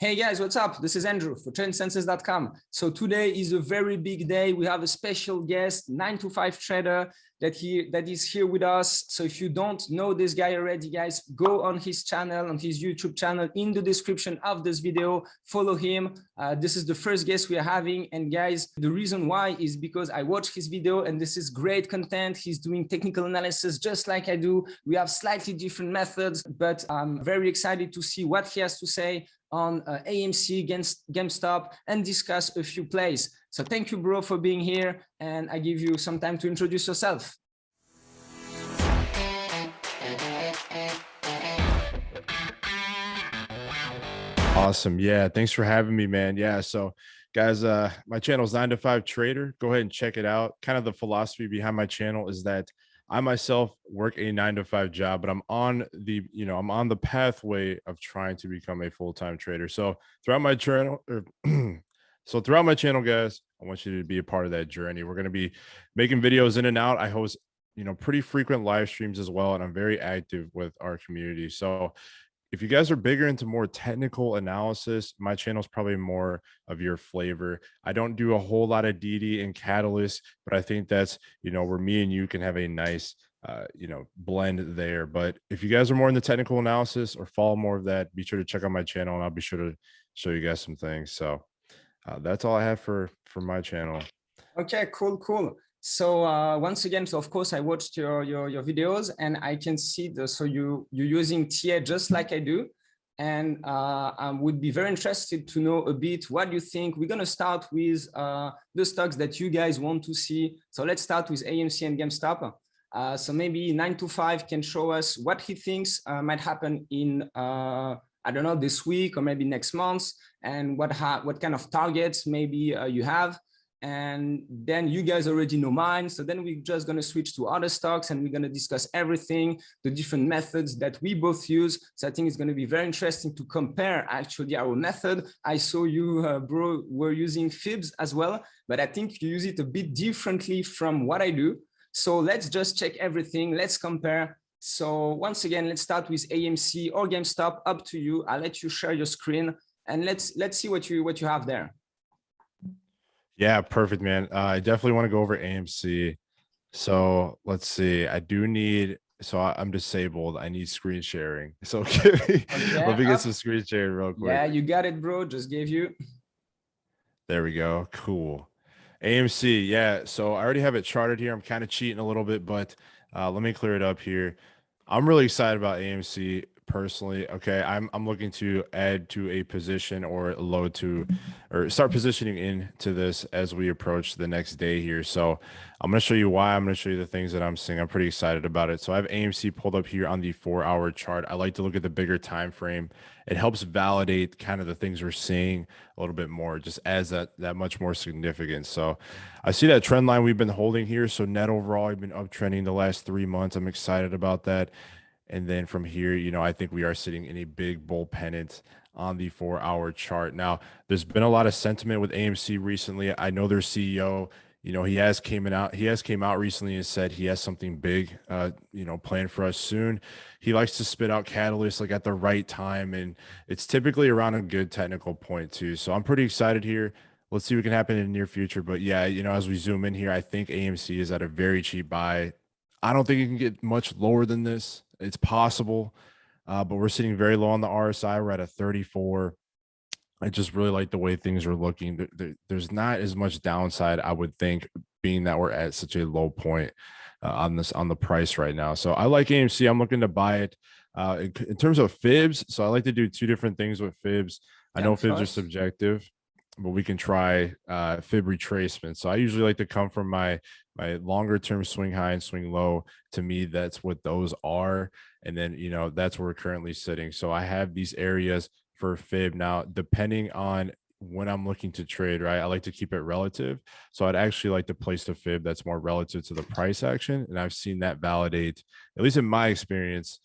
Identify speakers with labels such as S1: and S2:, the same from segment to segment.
S1: Hey guys, what's up? This is Andrew for TrendLineses.com. So today is a very big day. We have a special guest, 9 to 5 trader that is here with us. So if you don't know this guy already, guys, go on his channel, on his YouTube channel, in the description of this video, follow him. This is the first guest we are having. And guys, the reason why is because I watched his video and this is great content. He's doing technical analysis just like I do. We have slightly different methods, but I'm very excited to see what he has to say on AMC, GameStop, and discuss a few plays. So thank you, bro, for being here. And I give you some time to introduce yourself.
S2: Awesome. Yeah. Thanks for having me, man. Yeah. So guys, my channel is 9 to 5 Trader. Go ahead and check it out. Kind of the philosophy behind my channel is that I myself work a 9 to 5 job, but I'm on the, I'm on the pathway of trying to become a full-time trader. So throughout my channel, guys, I want you to be a part of that journey. We're going to be making videos in and out. I host, pretty frequent live streams as well, and I'm very active with our community. So if you guys are bigger into more technical analysis, my channel is probably more of your flavor. I don't do a whole lot of DD and Catalyst, but I think that's, where me and you can have a nice, blend there. But if you guys are more in the technical analysis or follow more of that, be sure to check out my channel and I'll be sure to show you guys some things. So that's all I have for my channel.
S1: Okay, cool. So once again, so of course I watched your videos and I can see you're using TA just like I do, and I would be very interested to know a bit what you think. We're gonna start with the stocks that you guys want to see. So let's start with AMC and GameStop. So maybe 9 to 5 can show us what he thinks might happen in I don't know, this week or maybe next month, and what kind of targets maybe you have. And then you guys already know mine. So then we're just going to switch to other stocks and we're going to discuss everything, the different methods that we both use. So I think it's going to be very interesting to compare actually our method. I saw you, bro, were using FIBs as well, but I think you use it a bit differently from what I do. So let's just check everything. Let's compare. So once again, let's start with AMC or GameStop, up to you. I'll let you share your screen and let's see what you have there.
S2: Yeah, perfect, man. I definitely want to go over AMC. So let's see. I'm disabled. I need screen sharing. So let me get some screen sharing real quick.
S1: Yeah, you got it, bro. Just gave you.
S2: There we go. Cool. AMC. Yeah. So I already have it charted here. I'm kind of cheating a little bit, but let me clear it up here. I'm really excited about AMC personally. Okay, I'm looking to add to a position or load to, or start positioning into this as we approach the next day here. So I'm going to show you why. I'm going to show you the things that I'm seeing. I'm pretty excited about it. So I have AMC pulled up here on the 4-hour chart. I like to look at the bigger time frame. It helps validate kind of the things we're seeing a little bit more, just adds that much more significance. So I see that trend line we've been holding here. So net overall, I've been uptrending the last 3 months. I'm excited about that. And then from here, I think we are sitting in a big bull pennant on the 4-hour chart. Now, there's been a lot of sentiment with AMC recently. I know their CEO, he has came out recently and said he has something big, planned for us soon. He likes to spit out catalysts like at the right time, and it's typically around a good technical point too. So I'm pretty excited here. Let's see what can happen in the near future. But yeah, as we zoom in here, I think AMC is at a very cheap buy. I don't think it can get much lower than this. It's possible, but we're sitting very low on the RSI. We're at a 34. I just really like the way things are looking. There's not as much downside, I would think, being that we're at such a low point on the price right now. So I like AMC. I'm looking to buy it. In terms of fibs, so I like to do 2 different things with fibs. I know fibs are subjective, but we can try fib retracement. So I usually like to come from my longer term swing high and swing low. To me, that's what those are. And then, that's where we're currently sitting. So I have these areas for fib. Now, depending on when I'm looking to trade, right, I like to keep it relative. So I'd actually like to place the fib that's more relative to the price action. And I've seen that validate, at least in my experience,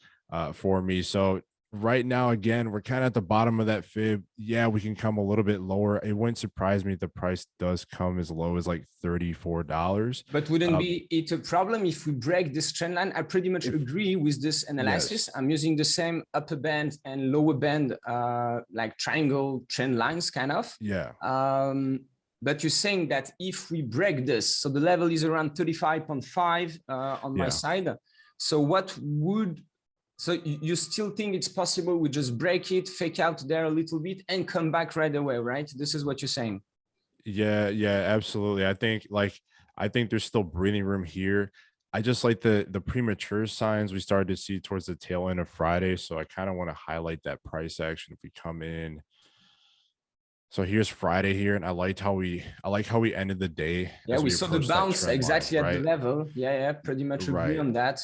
S2: for me. So right now, again, we're kind of at the bottom of that fib. Yeah, we can come a little bit lower. It wouldn't surprise me if the price does come as low as like $34.
S1: But wouldn't be it a problem if we break this trend line? I pretty much agree with this analysis.
S2: Yes.
S1: I'm using the same upper band and lower band, like triangle trend lines, kind of.
S2: Yeah.
S1: But you're saying that if we break this, so the level is around 35.5 on my side. So what would, so you still think it's possible we just break it, fake out there a little bit and come back right away, right? This is what you're saying.
S2: Yeah, absolutely. I think there's still breathing room here. I just like the premature signs we started to see towards the tail end of Friday. So I kind of want to highlight that price action if we come in. So here's Friday here, and I like how we ended the day.
S1: Yeah, we saw the bounce exactly at the level. Yeah, pretty much agree on that.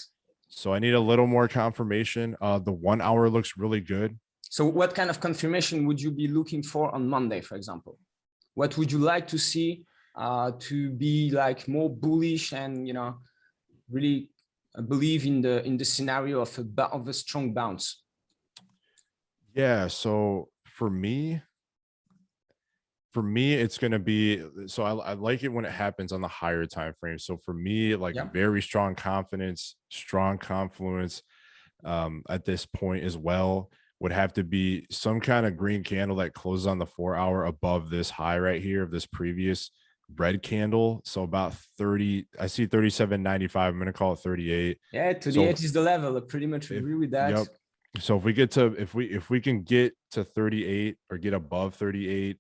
S2: So I need a little more confirmation. The 1 hour looks really good.
S1: So what kind of confirmation would you be looking for on Monday, for example? What would you like to see to be like more bullish and, you know, really believe in the scenario of a strong bounce?
S2: Yeah, so for me, it's going to be, so I like it when it happens on the higher time frame. So for me, like very strong confidence, strong confluence at this point as well would have to be some kind of green candle that closes on the 4 hour above this high right here of this previous red candle. So about 30, I see 37.95. I'm going to call it 38.
S1: Yeah, 38 is the level. I pretty much agree with that.
S2: Yep. So if we get to, if we can get to 38 or get above 38,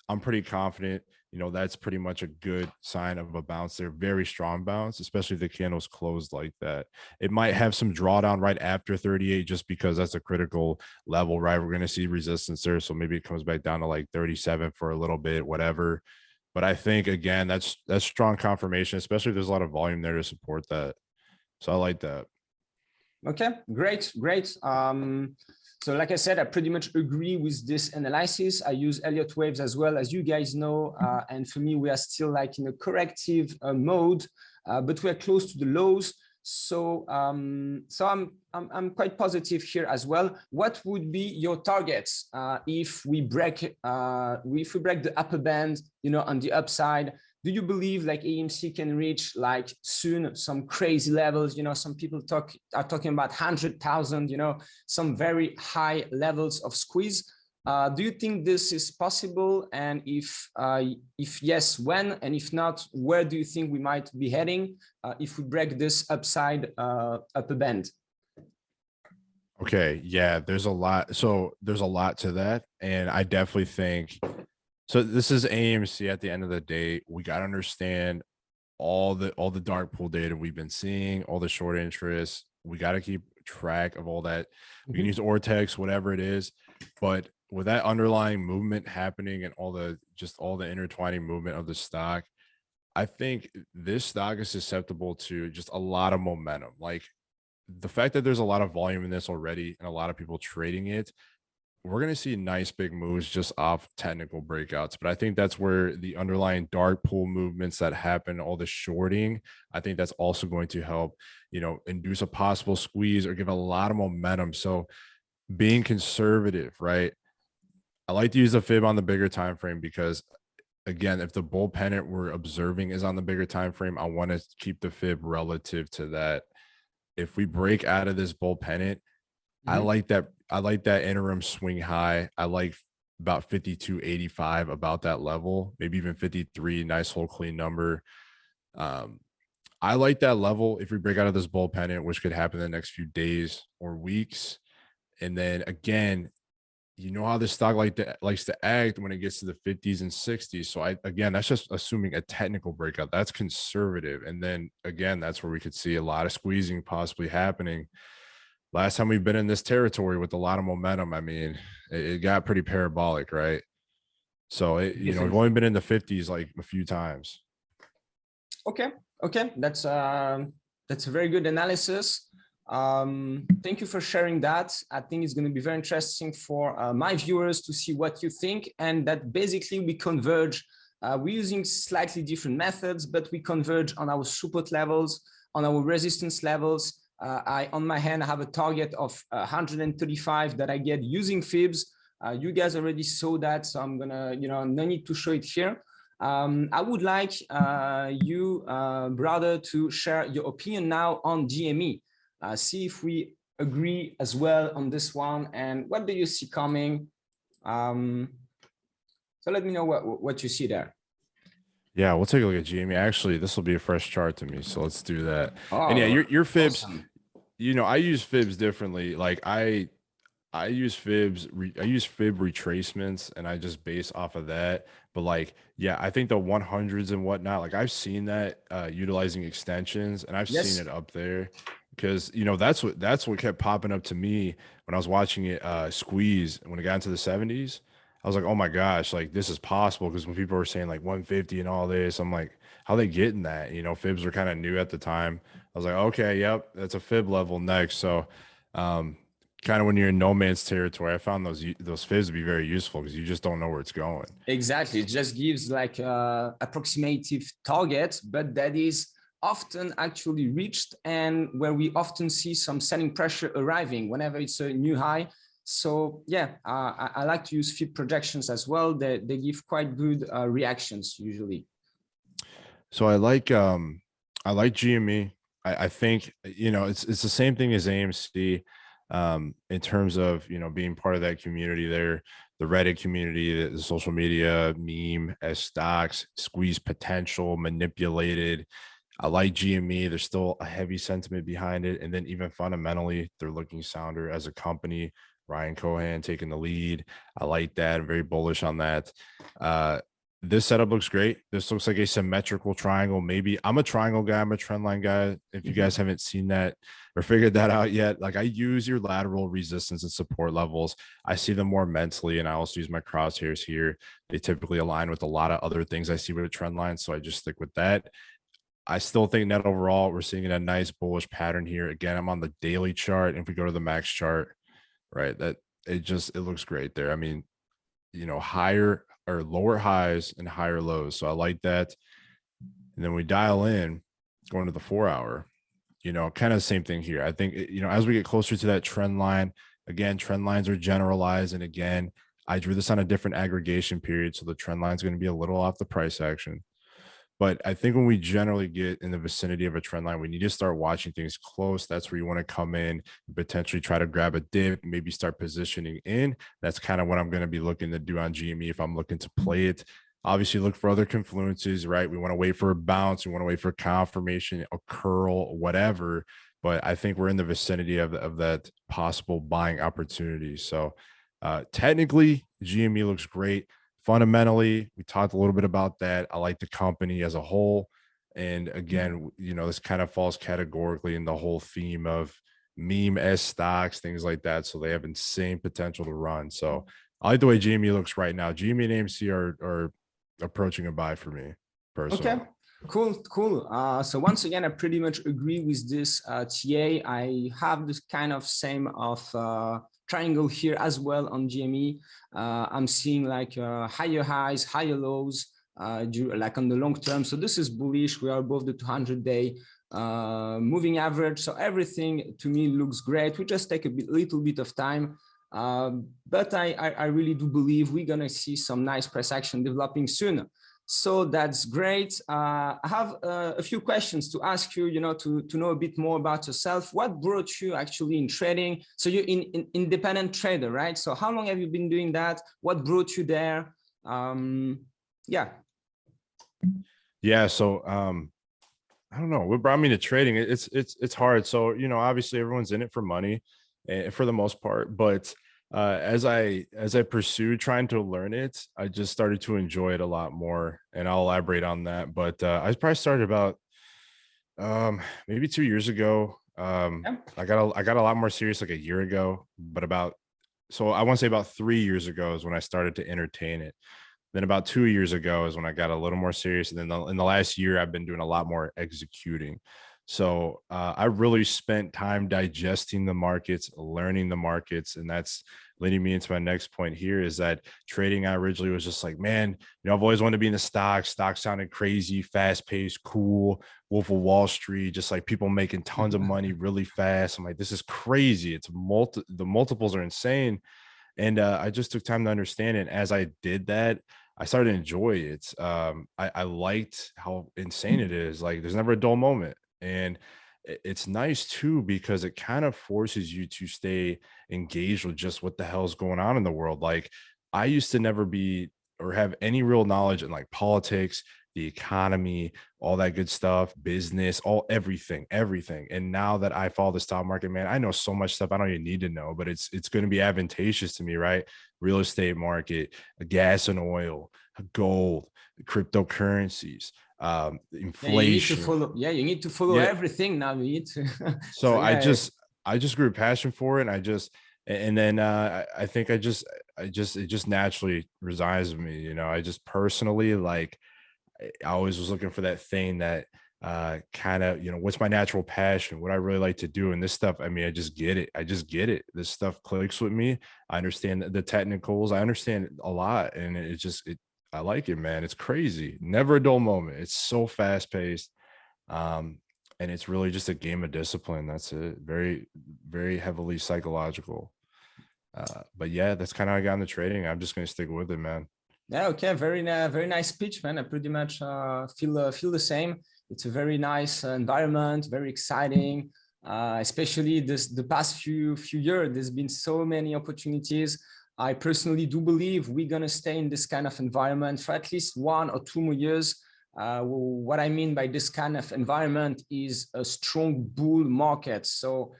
S2: I'm pretty confident, you know, that's pretty much a good sign of a bounce there. Very strong bounce, especially if the candle's closed like that. It might have some drawdown right after 38 just because that's a critical level, right? We're going to see resistance there. So maybe it comes back down to like 37 for a little bit, whatever. But I think, again, that's strong confirmation, especially if there's a lot of volume there to support that. So I like that.
S1: Okay, great. So like I said, I pretty much agree with this analysis. I use Elliott waves as well, as you guys know. And for me, we are still like in a corrective mode, but we are close to the lows. So I'm quite positive here as well. What would be your targets if we break the upper band, you know, on the upside? Do you believe like AMC can reach like soon some crazy levels? You know, some people are talking about 100,000, you know, some very high levels of squeeze. Do you think this is possible? And if yes, when? And if not, where do you think we might be heading if we break this upside upper band?
S2: Okay, yeah, there's a lot. So there's a lot to that. And I definitely think, so this is AMC at the end of the day. We got to understand all the dark pool data we've been seeing, all the short interest. We got to keep track of all that. We can use Ortex, whatever it is. But with that underlying movement happening and all the intertwining movement of the stock, I think this stock is susceptible to just a lot of momentum. Like the fact that there's a lot of volume in this already and a lot of people trading it, we're going to see nice big moves just off technical breakouts. But I think that's where the underlying dark pool movements that happen, all the shorting, I think that's also going to help, you know, induce a possible squeeze or give a lot of momentum. So being conservative, right? I like to use the fib on the bigger time frame because, again, if the bull pennant we're observing is on the bigger time frame, I want to keep the fib relative to that. If we break out of this bull pennant, I like that interim swing high. I like about 52.85 about that level, maybe even 53. Nice whole clean number. I like that level if we break out of this bull pennant, which could happen in the next few days or weeks. And then again, you know how this stock likes to act when it gets to the 50s and 60s. So again, that's just assuming a technical breakout. That's conservative. And then again, that's where we could see a lot of squeezing possibly happening. Last time we've been in this territory with a lot of momentum, I mean, it got pretty parabolic, right? So you know, we've only been in the 50s like a few times.
S1: Okay, that's a very good analysis. Thank you for sharing that. I think it's going to be very interesting for my viewers to see what you think, and that basically we converge. We're using slightly different methods, but we converge on our support levels, on our resistance levels. On my hand, I have a target of 135 that I get using fibs. You guys already saw that, so I'm gonna, no need to show it here. I would like you, brother, to share your opinion now on GME. See if we agree as well on this one, and what do you see coming? So let me know what you see there.
S2: Yeah, we'll take a look at GME. Actually, this will be a fresh chart to me, so let's do that.
S1: Oh,
S2: and yeah, your fibs,
S1: awesome.
S2: I use fibs differently. Like I use fibs, I use fib retracements, and I just base off of that. But like, yeah, I think the 100s and whatnot, like I've seen that utilizing extensions, and I've seen it up there because that's what kept popping up to me when I was watching it squeeze when it got into the 70s. I was like, oh my gosh, like this is possible, because when people were saying like 150 and all this, I'm like, how they getting that? Fibs were kind of new at the time. I was like, okay, yep, that's a fib level next. So kind of when you're in no man's territory, I found those fibs to be very useful because you just don't know where it's going.
S1: Exactly. It just gives like approximative target, but that is often actually reached, and where we often see some selling pressure arriving whenever it's a new high. So yeah, I like to use fib projections as well. They give quite good reactions usually.
S2: So I like GME. I think it's the same thing as AMC in terms of being part of that community there, the Reddit community, the social media meme as stocks, squeeze potential, manipulated. I like GME. There's still a heavy sentiment behind it, and then even fundamentally, they're looking sounder as a company. Ryan Cohen taking the lead. I like that. I'm very bullish on that. This setup looks great. This looks like a symmetrical triangle. Maybe I'm a triangle guy. I'm a trend line guy. If you guys haven't seen that or figured that out yet, like I use your lateral resistance and support levels. I see them more mentally, and I also use my crosshairs here. They typically align with a lot of other things I see with a trend line, so I just stick with that. I still think net overall, we're seeing a nice bullish pattern here. Again, I'm on the daily chart. And if we go to the max chart, right, that it looks great there. I mean, higher or lower highs and higher lows. So I like that. And then we dial in going to the 4-hour, kind of the same thing here. I think, as we get closer to that trend line, again, trend lines are generalized. And again, I drew this on a different aggregation period. So the trend line is going to be a little off the price action. But I think when we generally get in the vicinity of a trend line, we need to start watching things close. That's where you want to come in, potentially try to grab a dip, maybe start positioning in. That's kind of what I'm going to be looking to do on GME if I'm looking to play it. Obviously, look for other confluences, right? We want to wait for a bounce. We want to wait for confirmation, a curl, whatever. But I think we're in the vicinity of that possible buying opportunity. So technically, GME looks great. Fundamentally, we talked a little bit about that. I like the company as a whole. And again, this kind of falls categorically in the whole theme of meme S stocks, things like that. So they have insane potential to run. So I like the way GME looks right now. GME and AMC are approaching a buy for me personally.
S1: Okay. Cool. So once again, I pretty much agree with this TA. I have this kind of same of triangle here as well on GME. I'm seeing like higher highs, higher lows, like on the long term. So this is bullish. We are above the 200-day moving average. So everything to me looks great. We just take a little bit of time. But I really do believe we're going to see some nice price action developing soon. So that's great. I have a few questions to ask you, to know a bit more about yourself. What brought you actually in trading? So you're an independent trader, right? So how long have you been doing that? What brought you there? Yeah.
S2: So I don't know what brought me to trading. It's hard. So, obviously everyone's in it for money for the most part, but as I pursued trying to learn it, I just started to enjoy it a lot more, and I'll elaborate on that. But I probably started about maybe 2 years ago. I got a lot more serious like a year ago, but so I want to say about 3 years ago is when I started to entertain it. Then about 2 years ago is when I got a little more serious, and then in the last year I've been doing a lot more executing. So I really spent time digesting the markets, learning the markets, and that's leading me into my next point here is that trading, I originally was just like, man, I've always wanted to be in the stocks. Stocks sounded crazy, fast paced, cool. Wolf of Wall Street, just like people making tons of money really fast. I'm like, this is crazy. The multiples are insane. And I just took time to understand it. As I did that, I started to enjoy it. I liked how insane it is. Like, there's never a dull moment. And it's nice too, because it kind of forces you to stay engaged with just what the hell's going on in the world. Like, I used to never be or have any real knowledge in like politics, the economy, all that good stuff, business, everything. And now that I follow the stock market, man, I know so much stuff I don't even need to know, but it's going to be advantageous to me, right? Real estate market, gas and oil, gold, cryptocurrencies, inflation.
S1: You need to follow
S2: Yeah.
S1: everything now. You need to.
S2: So
S1: yeah,
S2: I just grew a passion for it. And then I think it just naturally resides with me. I just personally, like, I always was looking for that thing that kind of, what's my natural passion, what I really like to do. And this stuff, I mean, I just get it. This stuff clicks with me. I understand the technicals. I understand a lot. And I like it, man. It's crazy. Never a dull moment. It's so fast paced. And it's really just a game of discipline. That's it. Very, very heavily psychological. But yeah, that's kind of how I got into trading. I'm just going to stick with it, man.
S1: Yeah, okay, very nice speech, man. I pretty much feel the same. It's a very nice environment, very exciting. Especially the past few years, there's been so many opportunities. I personally do believe we're gonna stay in this kind of environment for at least 1 or 2 more years. What I mean by this kind of environment is a strong bull market. So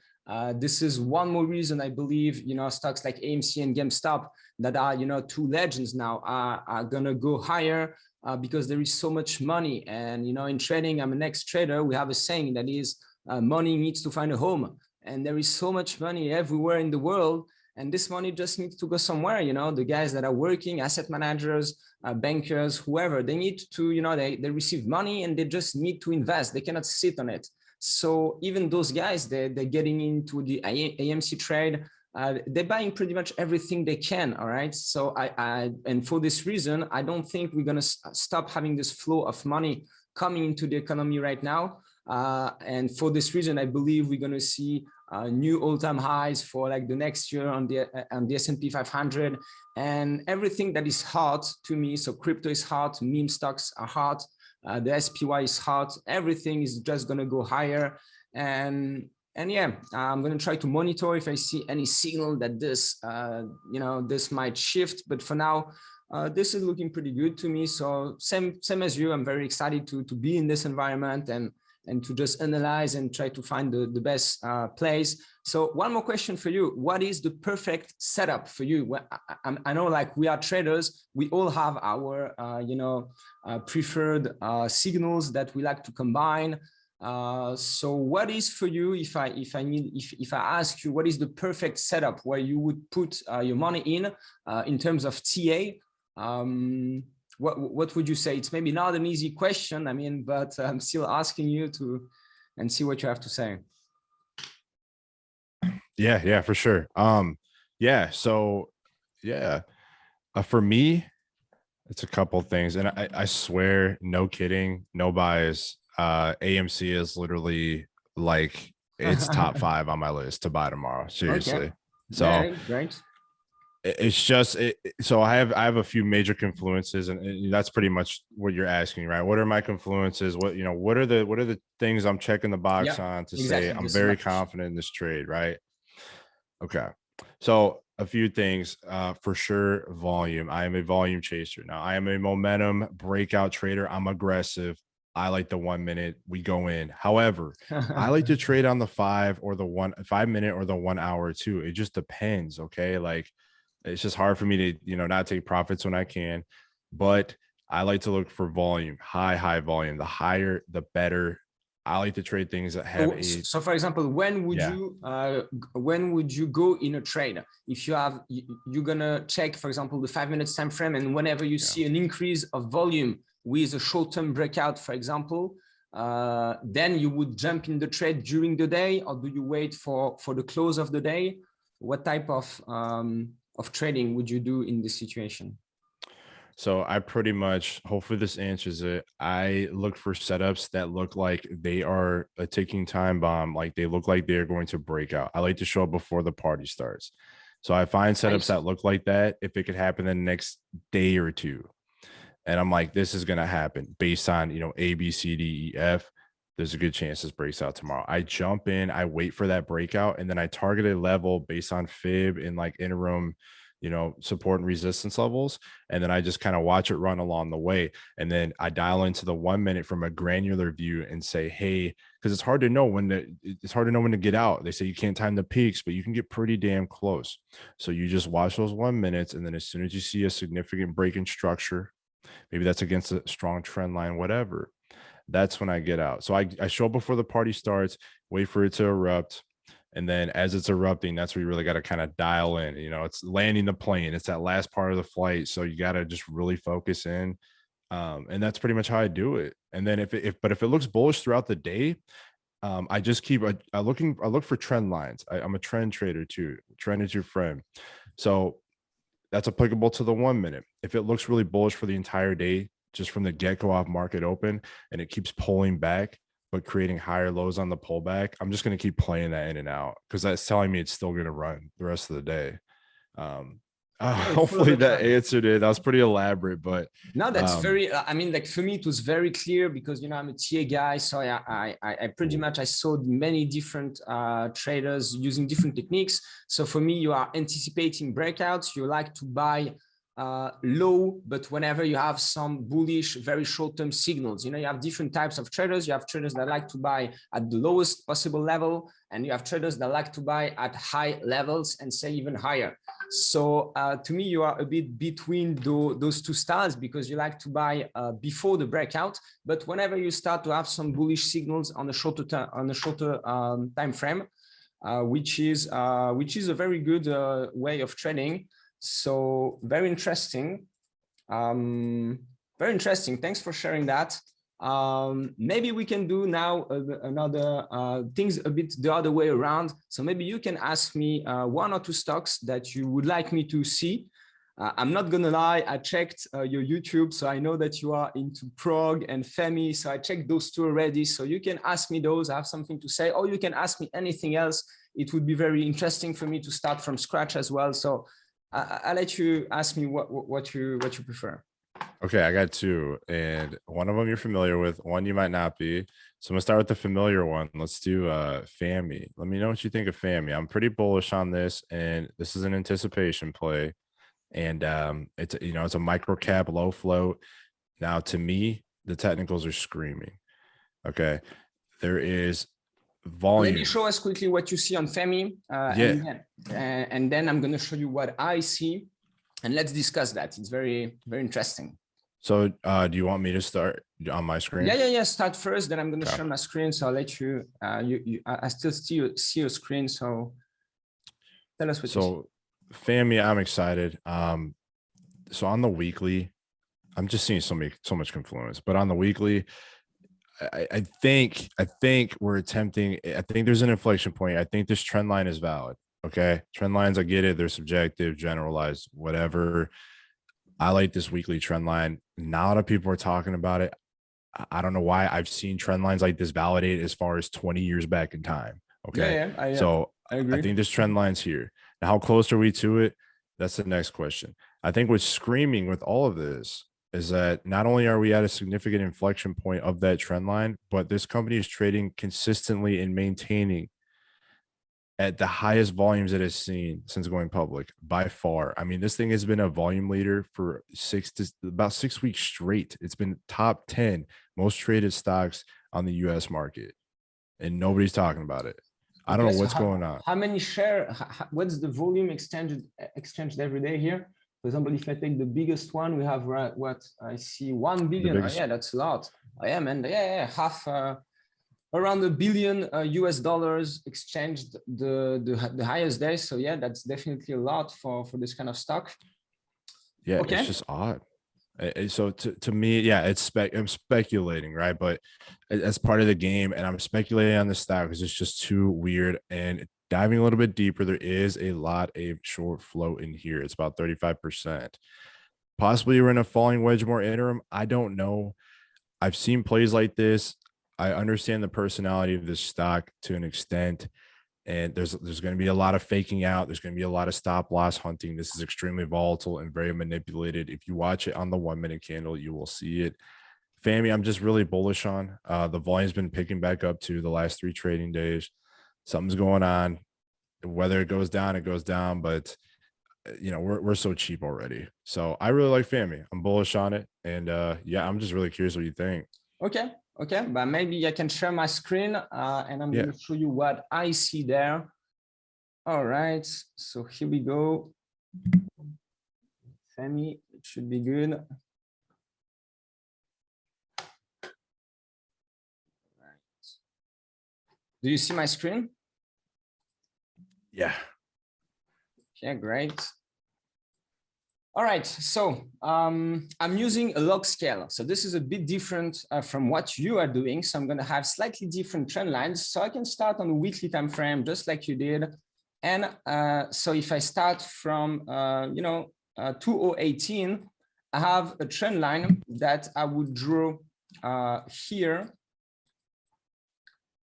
S1: this is one more reason I believe, stocks like AMC and GameStop that are, two legends now are going to go higher because there is so much money. And, in trading, I'm an ex-trader. We have a saying that is money needs to find a home. And there is so much money everywhere in the world. And this money just needs to go somewhere. The guys that are working, asset managers, bankers, whoever, they need to, they receive money and they just need to invest. They cannot sit on it. So even those guys, they're getting into the AMC trade. They're buying pretty much everything they can. All right. So and for this reason, I don't think we're going to stop having this flow of money coming into the economy right now. And for this reason, I believe we're going to see new all-time highs for like the next year on the S&P 500 and everything that is hot to me. So crypto is hot, meme stocks are hot. The SPY is hot. Everything is just going to go higher. And yeah, I'm going to try to monitor if I see any signal that this, this might shift. But for now, this is looking pretty good to me. So same as you, I'm very excited to be in this environment and to just analyze and try to find the best place. So one more question for you. What is the perfect setup for you? Well, I know like we are traders, we all have our, preferred signals that we like to combine. So what is for you, if I ask you, what is the perfect setup where you would put your money in terms of TA? What would you say? It's maybe not an easy question, I mean, but I'm still asking you and see what you have to say.
S2: Yeah, for sure. For me, it's a couple things, and I swear, no kidding, no bias. AMC is literally like it's top 5 on my list to buy tomorrow. Seriously. Okay. So
S1: yeah, great.
S2: It's just so I have a few major confluences, and that's pretty much what you're asking, right? What are my confluences? What are the things I'm checking the box on to say I'm very confident in this trade, right? Okay. So a few things, for sure. Volume. I am a volume chaser. Now I am a momentum breakout trader. I'm aggressive. I like the 1 minute we go in. However, I like to trade on the 5 minute or the 1 hour too. It just depends. Okay. Like, it's just hard for me to, not take profits when I can, but I like to look for volume, high volume. The higher, the better. I like to trade things that have
S1: so for example, when would you go in a trade? If you're gonna check, for example, the 5 minutes time frame, and whenever you see an increase of volume with a short-term breakout, for example, then you would jump in the trade during the day, or do you wait for the close of the day? What type of of trading would you do in this situation?
S2: So I pretty much, hopefully this answers it. I look for setups that look like they are a ticking time bomb, like they look like they're going to break out. I like to show up before the party starts. So I find setups
S1: Nice.
S2: that look like that if it could happen the next day or two. And I'm like, this is going to happen based on, A, B, C, D, E, F. There's a good chance this breaks out tomorrow. I jump in, I wait for that breakout, and then I target a level based on fib and like interim, support and resistance levels. And then I just kind of watch it run along the way. And then I dial into the 1 minute from a granular view and say, hey, because it's hard to know when to get out. They say you can't time the peaks, but you can get pretty damn close. So you just watch those 1 minutes. And then as soon as you see a significant break in structure, maybe that's against a strong trend line, whatever, that's when I get out. So I show up before the party starts, wait for it to erupt. And then as it's erupting, that's where you really got to kind of dial in. It's landing the plane. It's that last part of the flight. So you got to just really focus in. And that's pretty much how I do it. And then if it looks bullish throughout the day, I just keep I look for trend lines. I'm a trend trader too. Trend is your friend. So that's applicable to the 1 minute. If it looks really bullish for the entire day, just from the get-go off market open, and it keeps pulling back, but creating higher lows on the pullback, I'm just going to keep playing that in and out because that's telling me it's still going to run the rest of the day. Hopefully that answered it. That was pretty elaborate, but
S1: no, that's very, I mean, like for me, it was very clear because, I'm a TA guy. So I pretty much, I saw many different traders using different techniques. So for me, you are anticipating breakouts. You like to buy low, but whenever you have some bullish, very short-term signals, you have different types of traders. You have traders that like to buy at the lowest possible level, and you have traders that like to buy at high levels and say even higher. So to me, you are a bit between those two styles because you like to buy before the breakout, but whenever you start to have some bullish signals on a shorter time frame, which is a very good way of trading. So very interesting. Very interesting. Thanks for sharing that. Maybe we can do now another things a bit the other way around. So maybe you can ask me 1 or 2 stocks that you would like me to see. I'm not gonna lie, I checked your YouTube, so I know that you are into prog and FAMI, so I checked those 2 already. So you can ask me those. I have something to say, or you can ask me anything else. It would be very interesting for me to start from scratch as well. So I'll let you ask me what you prefer.
S2: Okay, I got 2, and one of them you're familiar with, one you might not be. So I'm gonna start with the familiar one. Let's do FAMI. Let me know what you think of FAMI. I'm pretty bullish on this, and this is an anticipation play. And it's a micro cap, low float. Now, to me, the technicals are screaming. Okay, there is volume.
S1: Maybe show us quickly what you see on FAMI, and then I'm going to show you what I see, and let's discuss that. It's very, very interesting.
S2: So do you want me to start on my screen?
S1: Yeah. Start first, then I'm going to share my screen. So I'll let you, I still see your screen. So tell us what you see.
S2: FAMI, I'm excited. So on the weekly, I'm just seeing so much confluence, but on the weekly, I think we're attempting. I think there's an inflection point. I think this trend line is valid. Okay, trend lines, I get it. They're subjective, generalized, whatever. I like this weekly trend line. Not a lot of people are talking about it. I don't know why. I've seen trend lines like this validated as far as 20 years back in time. Okay, so I agree. I think this trend line's here. Now, how close are we to it? That's the next question. I think what's screaming with all of this is that not only are we at a significant inflection point of that trend line, but this company is trading consistently and maintaining at the highest volumes it has seen since going public by far. I mean, this thing has been a volume leader for about 6 weeks straight. It's been top 10 most traded stocks on the US market, and nobody's talking about it. I don't know what's going on.
S1: How many share, what's the volume exchanged every day here? For example, if I take the biggest one, we have what I see 1 billion. Oh, yeah, that's a lot. Oh, yeah, man. Yeah, half around $1 billion US dollars exchanged the highest day. So yeah, that's definitely a lot for this kind of stock.
S2: Yeah, okay. It's just odd. So to me, yeah, I'm speculating, right? But as part of the game, and I'm speculating on this stock because it's just too weird. And diving a little bit deeper, there is a lot of short float in here. It's about 35%. Possibly we're in a falling wedge more interim. I don't know. I've seen plays like this. I understand the personality of this stock to an extent. And there's going to be a lot of faking out. There's going to be a lot of stop loss hunting. This is extremely volatile and very manipulated. If you watch it on the 1 minute candle, you will see it. FAMI, I'm just really bullish on. The volume's been picking back up to the last 3 trading days. Something's going on. Whether it goes down, it goes down. But you know, we're so cheap already. So I really like FAMI. I'm bullish on it. And yeah, I'm just really curious what you think.
S1: Okay. Okay, but maybe I can share my screen and I'm going to show you what I see there. All right, so here we go. FAMI, it should be good. All right. Do you see my screen?
S2: Yeah.
S1: Okay, great. All right, so I'm using a log scale. So this is a bit different from what you are doing. So I'm going to have slightly different trend lines. So I can start on a weekly time frame, just like you did. And so if I start from, 2018, I have a trend line that I would draw here.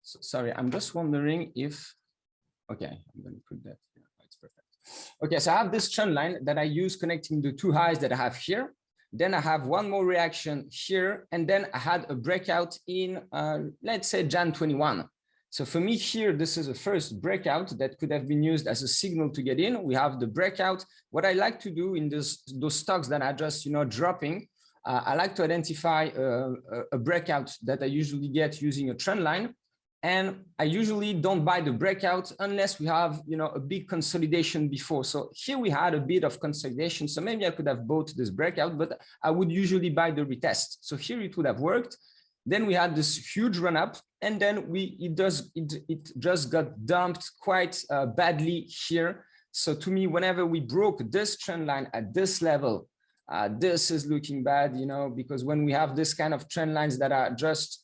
S1: So, sorry, I'm just wondering if, okay, I'm going to put that here. It's perfect. Okay, so I have this trend line that I use connecting the 2 highs that I have here. Then I have one more reaction here, and then I had a breakout in, let's say, Jan 21. So for me here, this is the first breakout that could have been used as a signal to get in. We have the breakout. What I like to do in those stocks that are just, dropping, I like to identify a breakout that I usually get using a trend line. And I usually don't buy the breakout unless we have, a big consolidation before. So here we had a bit of consolidation. So maybe I could have bought this breakout, but I would usually buy the retest. So here it would have worked. Then we had this huge run up, and then it just got dumped quite badly here. So to me, whenever we broke this trend line at this level, this is looking bad, because when we have this kind of trend lines that are just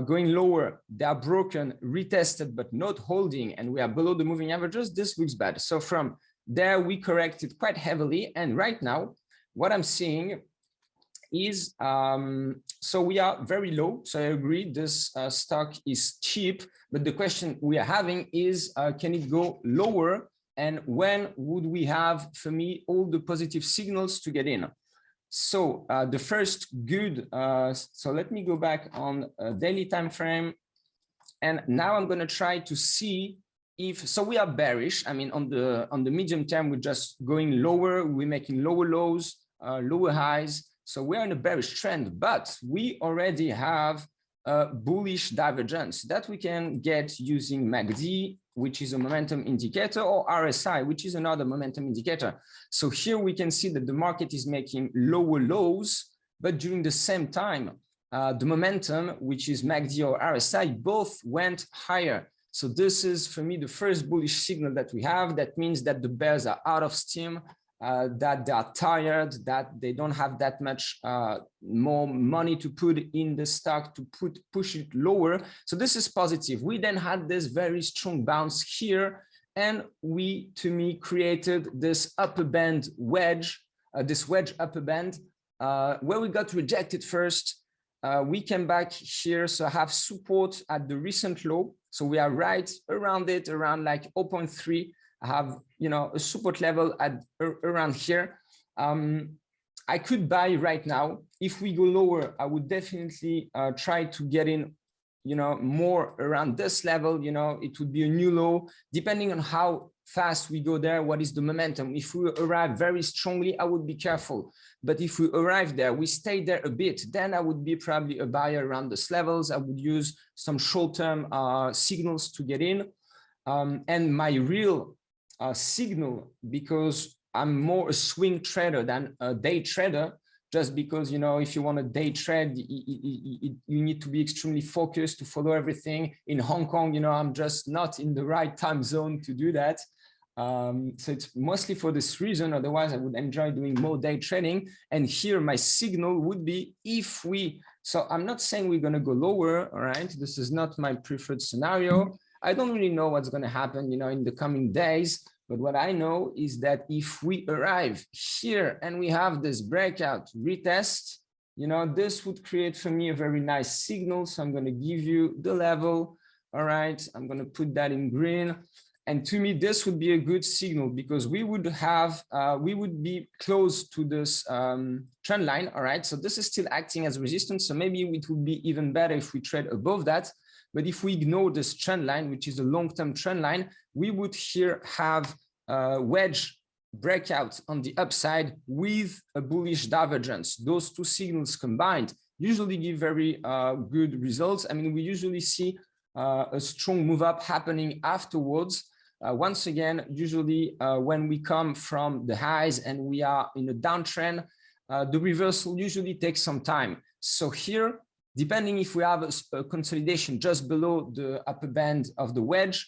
S1: going lower, they are broken, retested, but not holding, and we are below the moving averages, this looks bad. So from there, we corrected quite heavily. And right now, what I'm seeing is, so we are very low. So I agree, this stock is cheap, but the question we are having is, can it go lower? And when would we have, for me, all the positive signals to get in? So the first good, so let me go back on a daily time frame. And now I'm going to try to see if, so we are bearish. I mean, on the medium term, we're just going lower. We're making lower lows, lower highs. So we're in a bearish trend, but we already have a bullish divergence that we can get using MACD, which is a momentum indicator, or RSI, which is another momentum indicator. So here we can see that the market is making lower lows, but during the same time, the momentum, which is MACD or RSI, both went higher. So this is, for me, the first bullish signal that we have. That means that the bears are out of steam, that they are tired, that they don't have that much more money to put in the stock to push it lower. So this is positive. We then had this very strong bounce here, and we, to me, created this upper band wedge, this wedge upper band, where we got rejected first. We came back here, so I have support at the recent low. So we are right around it, around like 0.3. I have, a support level at around here. I could buy right now. If we go lower, I would definitely try to get in, more around this level. It would be a new low, depending on how fast we go there. What is the momentum? If we arrive very strongly, I would be careful. But if we arrive there, we stay there a bit, then I would be probably a buyer around this levels. I would use some short-term signals to get in. And my real signal, because I'm more a swing trader than a day trader, just because, if you want to day trade, you need to be extremely focused to follow everything. In Hong Kong, I'm just not in the right time zone to do that. So it's mostly for this reason. Otherwise, I would enjoy doing more day trading. And here my signal would be if we, so I'm not saying we're going to go lower. All right. This is not my preferred scenario. I don't really know what's going to happen, you know, in the coming days. But what I know is that if we arrive here and we have this breakout retest, you know, this would create for me a very nice signal. So I'm going to give you the level. All right, I'm going to put that in green. And to me, this would be a good signal because we would have, we would be close to this trend line. All right, so this is still acting as resistance. So maybe it would be even better if we trade above that. But if we ignore this trend line, which is a long-term trend line, we would here have a wedge breakout on the upside with a bullish divergence. Those two signals combined usually give very good results. I mean, we usually see a strong move up happening afterwards. Once again, usually when we come from the highs and we are in a downtrend, the reversal usually takes some time. So here, depending if we have a consolidation just below the upper band of the wedge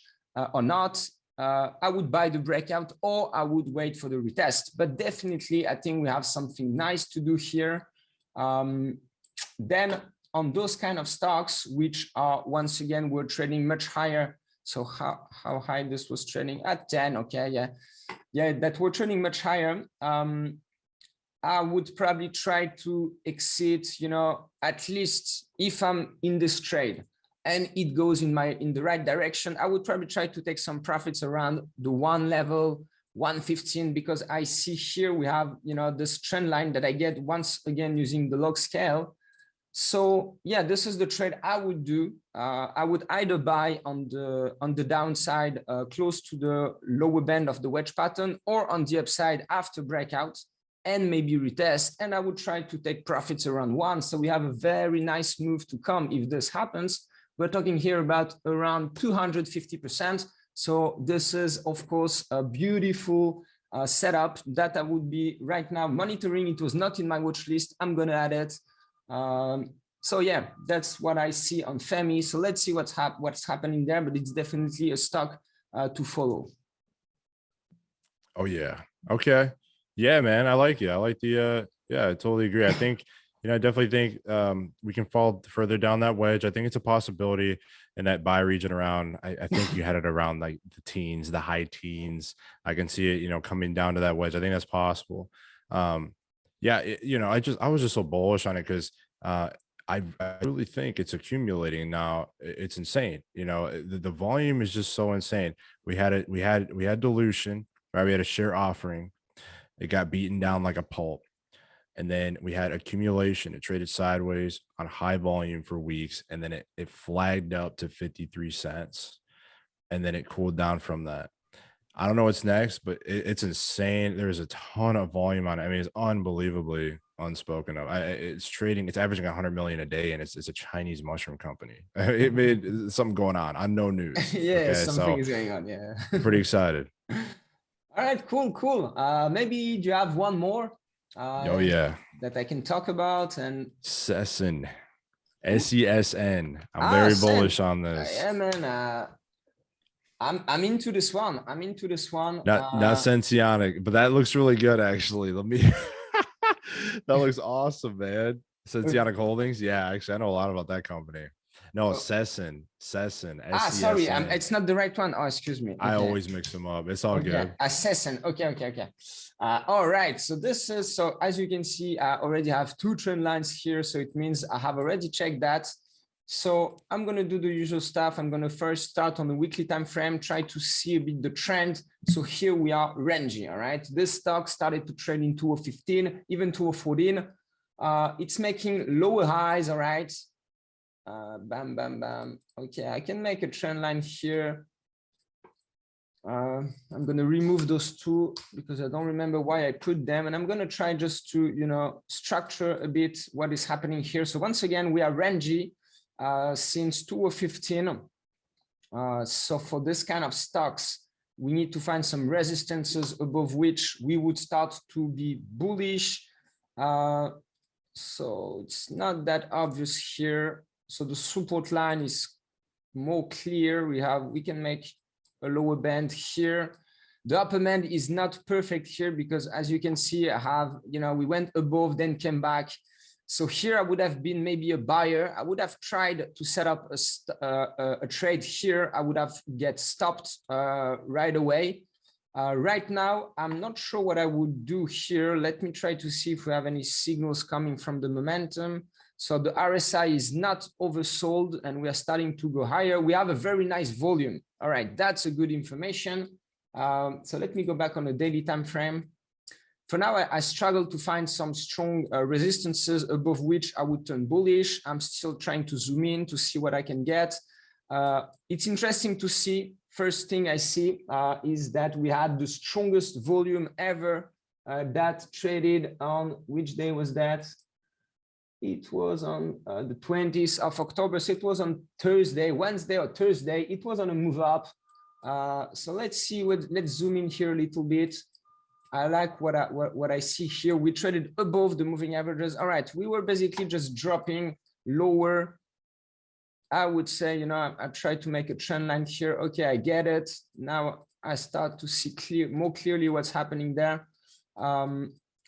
S1: or not, I would buy the breakout or I would wait for the retest. But definitely, I think we have something nice to do here. Then on those kind of stocks, which are once again, we're trading much higher. So how high this was trading at 10? Okay, yeah, that we're trading much higher. I would probably try to exit, you know, at least if I'm in this trade and it goes in the right direction, I would probably try to take some profits around the one level, 115, because I see here we have, you know, this trend line that I get once again using the log scale. So yeah, this is the trade I would do. I would either buy on the downside close to the lower band of the wedge pattern, or on the upside after breakout and maybe retest, and I would try to take profits around one. So we have a very nice move to come if this happens. We're talking here about around 250%. So this is, of course, a beautiful setup that I would be right now monitoring. It was not in my watch list. I'm going to add it. So yeah, that's what I see on FAMI. So let's see what's happening there, but it's definitely a stock to follow.
S2: Oh yeah. Okay. Yeah, man. I like it. I like the, yeah, I totally agree. I think, you know, I definitely think we can fall further down that wedge. I think it's a possibility in that buy region around, I think you had it around like the teens, the high teens. I can see it, you know, coming down to that wedge. I think that's possible. Yeah, you know, I was just so bullish on it because I really think it's accumulating now. It's insane. You know, the volume is just so insane. We had dilution, right? We had a share offering. It got beaten down like a pulp. And then we had accumulation. It traded sideways on high volume for weeks. And then it flagged up to 53 cents. And then it cooled down from that. I don't know what's next, but it's insane. There's a ton of volume on it. I mean, it's unbelievably unspoken of. It's trading, it's averaging 100 million a day, and it's a Chinese mushroom company. It made something going on no news.
S1: Yeah,
S2: okay,
S1: something is going on. Yeah.
S2: Pretty excited.
S1: All right, cool. Maybe do you have one more?
S2: Oh yeah,
S1: that I can talk about. And
S2: SESN, SESN. I'm very bullish on this.
S1: Yeah, man. I'm into this one.
S2: Not Sensionic, but that looks really good actually. Let me. That looks awesome, man. Sensionic Holdings. Yeah, actually, I know a lot about that company. No, SESN.
S1: Sorry, it's not the right one. Oh, excuse me. Okay.
S2: I always mix them up. It's all good.
S1: SESN. Okay. All right. So this is, so as you can see, I already have two trend lines here. So it means I have already checked that. So I'm going to do the usual stuff. I'm going to first start on the weekly time frame, try to see a bit the trend. So here we are ranging. All right. This stock started to trade in 2015, even 2014. It's making lower highs. All right. Bam. Okay, I can make a trend line here. I'm going to remove those two because I don't remember why I put them, and I'm going to try just to, you know, structure a bit what is happening here. So once again, we are rangy since 2015. So for this kind of stocks, we need to find some resistances above which we would start to be bullish. So it's not that obvious here. So the support line is more clear. We can make a lower band here. The upper band is not perfect here because, as you can see, I have, you know, we went above, then came back. So here I would have been maybe a buyer. I would have tried to set up a trade here. I would have get stopped right away. Right now, I'm not sure what I would do here. Let me try to see if we have any signals coming from the momentum. So the RSI is not oversold and we are starting to go higher. We have a very nice volume. All right, that's a good information. So let me go back on the daily time frame. For now, I struggle to find some strong resistances above which I would turn bullish. I'm still trying to zoom in to see what I can get. It's interesting to see. First thing I see is that we had the strongest volume ever that traded on, which day was that? It was on the 20th of October. So it was on Thursday, Wednesday or Thursday. It was on a move up. So let's see let's zoom in here a little bit. I like what I see here. We traded above the moving averages. All right, we were basically just dropping lower. I would say, you know, I tried to make a trend line here. Okay, I get it. Now I start to see more clearly what's happening there.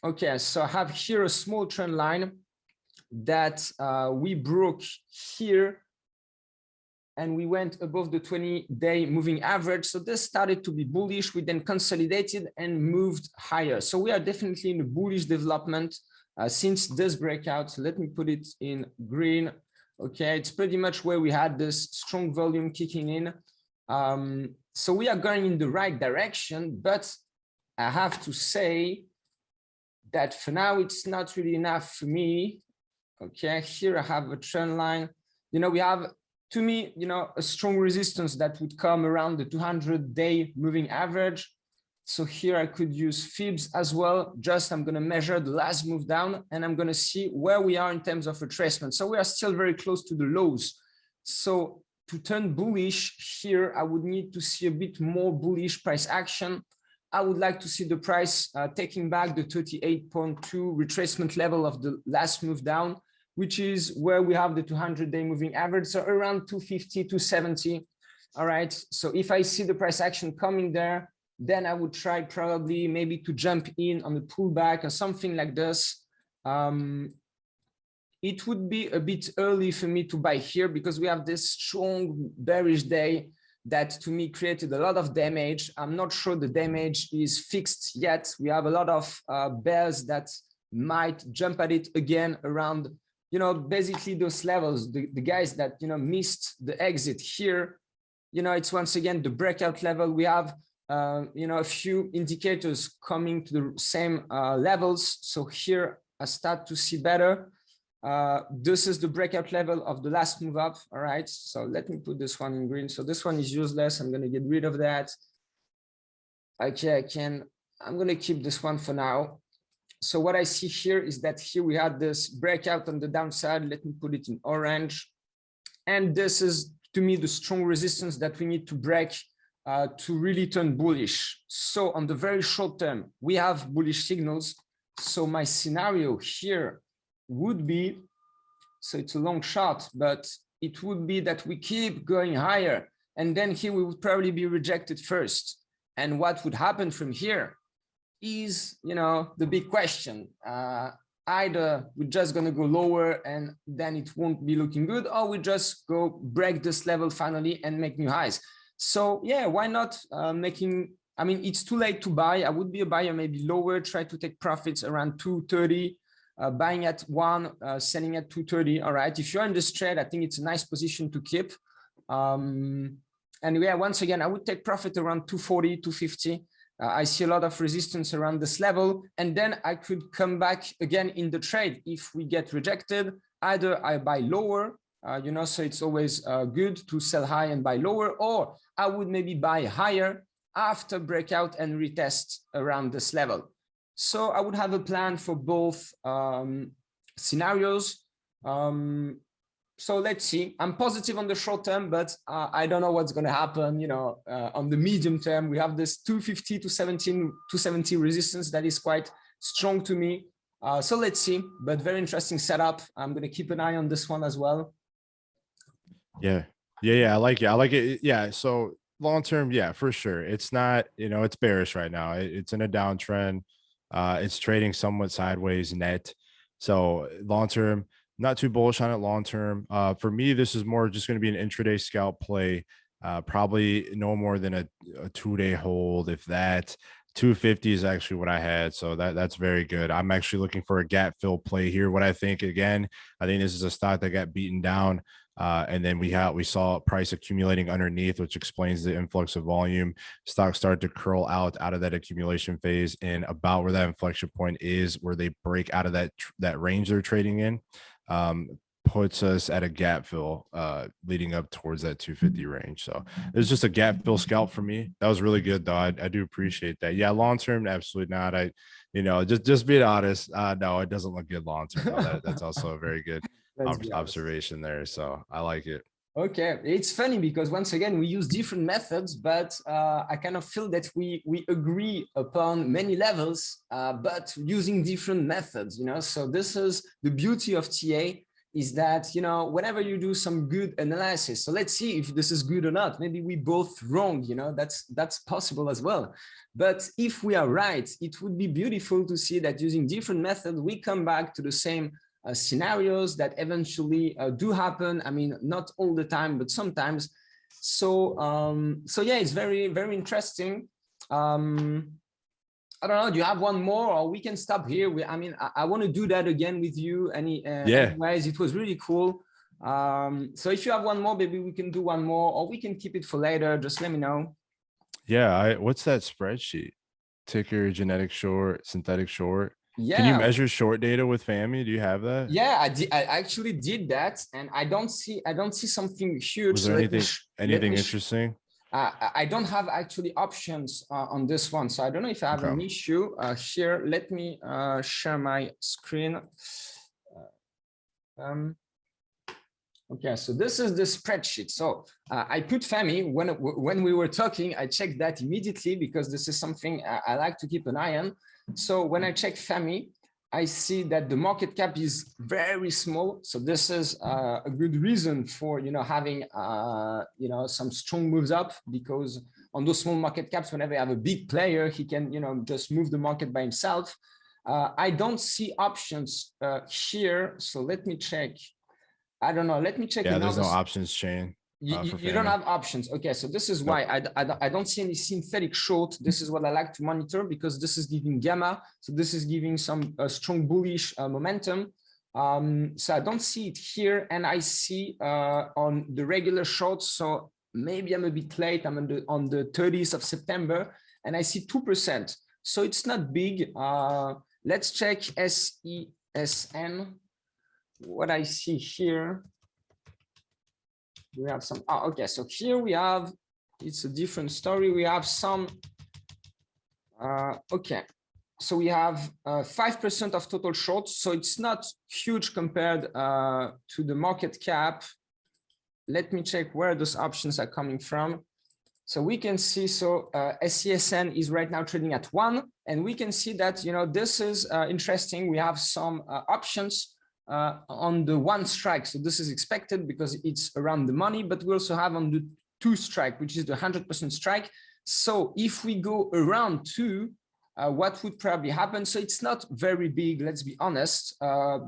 S1: Okay, so I have here a small trend line that we broke here and we went above the 20-day moving average. So this started to be bullish. We then consolidated and moved higher. So we are definitely in a bullish development since this breakout. Let me put it in green. Okay, it's pretty much where we had this strong volume kicking in. So we are going in the right direction, but I have to say that for now, it's not really enough for me. Okay, here I have a trend line. You know, we have, to me, you know, a strong resistance that would come around the 200-day moving average. So here I could use fibs as well. Just I'm going to measure the last move down and I'm going to see where we are in terms of retracement. So we are still very close to the lows. So to turn bullish here, I would need to see a bit more bullish price action. I would like to see the price taking back the 38.2 retracement level of the last move down, which is where we have the 200-day moving average. So around 250, 270. All right. So if I see the price action coming there, then I would try probably maybe to jump in on the pullback or something like this. It would be a bit early for me to buy here because we have this strong bearish day that to me created a lot of damage. I'm not sure the damage is fixed yet. We have a lot of bears that might jump at it again around, you know, basically those levels, the guys that, you know, missed the exit here. You know, it's once again the breakout level. We have you know, a few indicators coming to the same levels. So here I start to see better. This is the breakout level of the last move up. All right. So let me put this one in green. So this one is useless. I'm going to get rid of that. Okay, I'm going to keep this one for now. So what I see here is that here we had this breakout on the downside. Let me put it in orange. And this is, to me, the strong resistance that we need to break to really turn bullish. So on the very short term, we have bullish signals. So my scenario here would be, so it's a long shot, but it would be that we keep going higher. And then here we would probably be rejected first. And what would happen from here is, you know, the big question. Either we're just going to go lower and then it won't be looking good, or we just go break this level finally and make new highs. So yeah, why not making, I mean, it's too late to buy. I would be a buyer maybe lower, try to take profits around 230, buying at 1, selling at 230. All right. If you're in this trade, I think it's a nice position to keep. And yeah, once again, I would take profit around 240, 250. I see a lot of resistance around this level. And then I could come back again in the trade. If we get rejected, either I buy lower, you know, so it's always good to sell high and buy lower, or I would maybe buy higher after breakout and retest around this level. So I would have a plan for both scenarios. So let's see. I'm positive on the short term, but I don't know what's going to happen. You know, on the medium term, we have this 250 to 270 resistance that is quite strong to me. So let's see. But very interesting setup. I'm going to keep an eye on this one as well.
S2: Yeah. I like it. Yeah. So long term, yeah, for sure. It's not, you know, it's bearish right now. It's in a downtrend. It's trading somewhat sideways net. So long term, not too bullish on it long term. For me, this is more just going to be an intraday scalp play. Probably no more than a 2-day hold, if that. 250 is actually what I had, so that's very good. I'm actually looking for a gap fill play here. What I think, again, I think this is a stock that got beaten down, and then we saw price accumulating underneath, which explains the influx of volume. Stocks started to curl out of that accumulation phase, and about where that inflection point is, where they break out of that range they're trading in. Puts us at a gap fill leading up towards that 250 range. So it's just a gap fill scalp for me. That was really good though. I do appreciate that. Yeah, long term, absolutely not. Just being honest, no, it doesn't look good long term. No, that's also a very good observation there. So I like it.
S1: Okay, it's funny because once again we use different methods, but I kind of feel that we agree upon many levels, but using different methods. So this is the beauty of TA, is that whenever you do some good analysis, so let's see if this is good or not. Maybe we both wrong. That's possible as well. But if we are right, it would be beautiful to see that using different methods we come back to the same scenarios that eventually do happen. I mean, not all the time, but sometimes. So yeah, it's very, very interesting. I don't know, do you have one more, or we can stop here? I want to do that again with you. Anyways, it was really cool. So if you have one more, maybe we can do one more, or we can keep it for later. Just let me know.
S2: Yeah, what's that spreadsheet? Ticker, genetic short, synthetic short.
S1: Yeah.
S2: Can you measure short data with FAMI? Do you have that?
S1: Yeah, I actually did that, and I don't see something huge.
S2: Was there anything interesting?
S1: I don't have actually options on this one, so I don't know if I have an issue here. Let me share my screen. Okay, so this is the spreadsheet. So I put FAMI when we were talking. I checked that immediately because this is something I like to keep an eye on. So when I check FAMI, I see that the market cap is very small. So this is a good reason for having some strong moves up, because on those small market caps, whenever you have a big player, he can just move the market by himself. I don't see options here. So let me check. I don't know. Let me check.
S2: Yeah, there's no options chain.
S1: You don't have options. Okay, so this is why I don't see any synthetic short. This is what I like to monitor, because this is giving gamma. So this is giving some strong bullish momentum. So I don't see it here, and I see on the regular shorts. So maybe I'm a bit late. I'm on the 30th of September, and I see 2%. So it's not big. Let's check SESN. What I see here. We have some, okay, so here we have, it's a different story. We have some, okay, so we have 5% of total shorts, so it's not huge compared to the market cap. Let me check where those options are coming from. So we can see, so SESN is right now trading at 1, and we can see that, this is interesting. We have some options on the 1 strike. So this is expected because it's around the money, but we also have on the 2 strike, which is the 100% strike. So if we go around 2, what would probably happen? So it's not very big, let's be honest,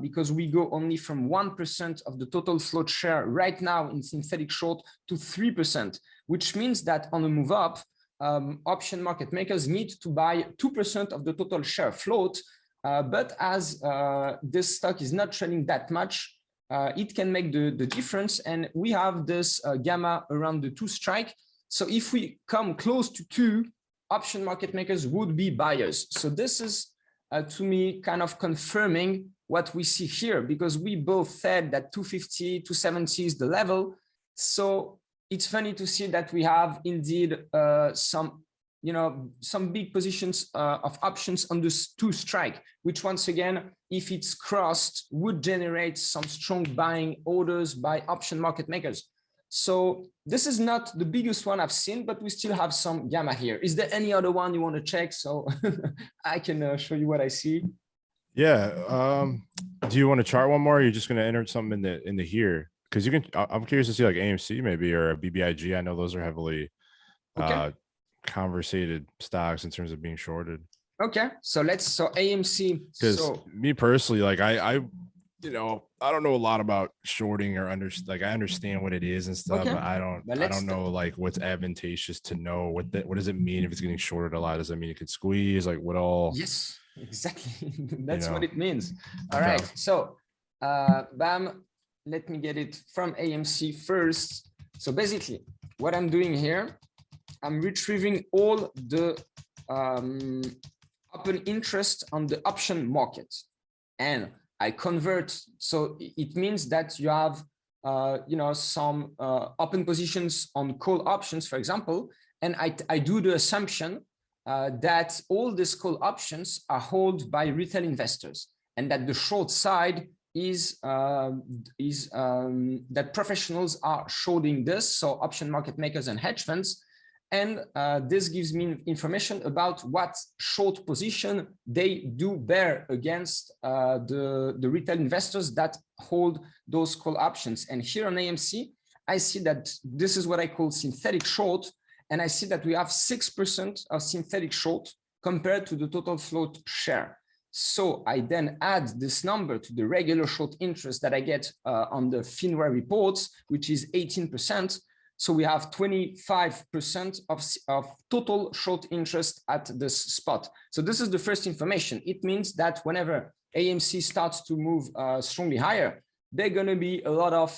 S1: because we go only from 1% of the total float share right now in synthetic short to 3%, which means that on a move up, option market makers need to buy 2% of the total share float. But as this stock is not trading that much, it can make the difference. And we have this gamma around the 2 strike. So if we come close to 2, option market makers would be buyers. So this is, to me, kind of confirming what we see here, because we both said that 250, 270 is the level. So it's funny to see that we have indeed some big positions of options on this 2 strike, which once again, if it's crossed, would generate some strong buying orders by option market makers. So this is not the biggest one I've seen, but we still have some gamma here. Is there any other one you want to check? So I can show you what I see.
S2: Yeah. Do you want to chart one more? Or you're just going to enter something in the here? Because you can. I'm curious to see like AMC maybe, or a BBIG. I know those are heavily conversated stocks in terms of being shorted.
S1: Okay, so AMC.
S2: Because
S1: So
S2: me personally, like I I don't know a lot about shorting or I understand what it is and stuff,
S1: okay,
S2: but
S1: but
S2: I don't know like what's advantageous to know. What does it mean if it's getting shorted a lot? Does that mean it could squeeze? Like what all?
S1: Yes, exactly. That's what
S2: know?
S1: it means. All
S2: Okay.
S1: right. So bam, let me get it from AMC first. So basically what I'm doing here, I'm retrieving all the open interest on the option market, and I convert. So it means that you have some open positions on call options, for example, and I do the assumption that all these call options are held by retail investors, and that the short side is that professionals are shorting this, so option market makers and hedge funds. And this gives me information about what short position they do bear against the retail investors that hold those call options. And here on AMC, I see that this is what I call synthetic short. And I see that we have 6% of synthetic short compared to the total float share. So I then add this number to the regular short interest that I get on the FINRA reports, which is 18%. So we have 25% of total short interest at this spot. So this is the first information. It means that whenever AMC starts to move strongly higher, there are going to be a lot of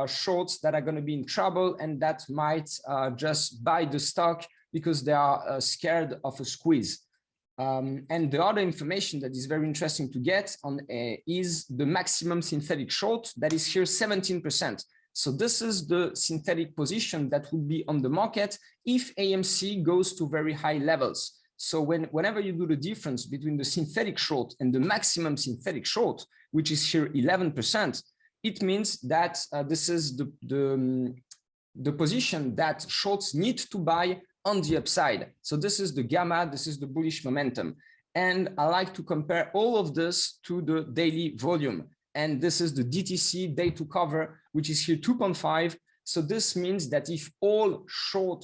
S1: shorts that are going to be in trouble and that might just buy the stock because they are scared of a squeeze. And the other information that is very interesting to get on is the maximum synthetic short that is here 17%. So this is the synthetic position that would be on the market if AMC goes to very high levels. So whenever you do the difference between the synthetic short and the maximum synthetic short, which is here 11%, it means that this is the position that shorts need to buy on the upside. So this is the gamma, this is the bullish momentum. And I like to compare all of this to the daily volume. And this is the DTC day to cover, which is here 2.5. So this means that if all short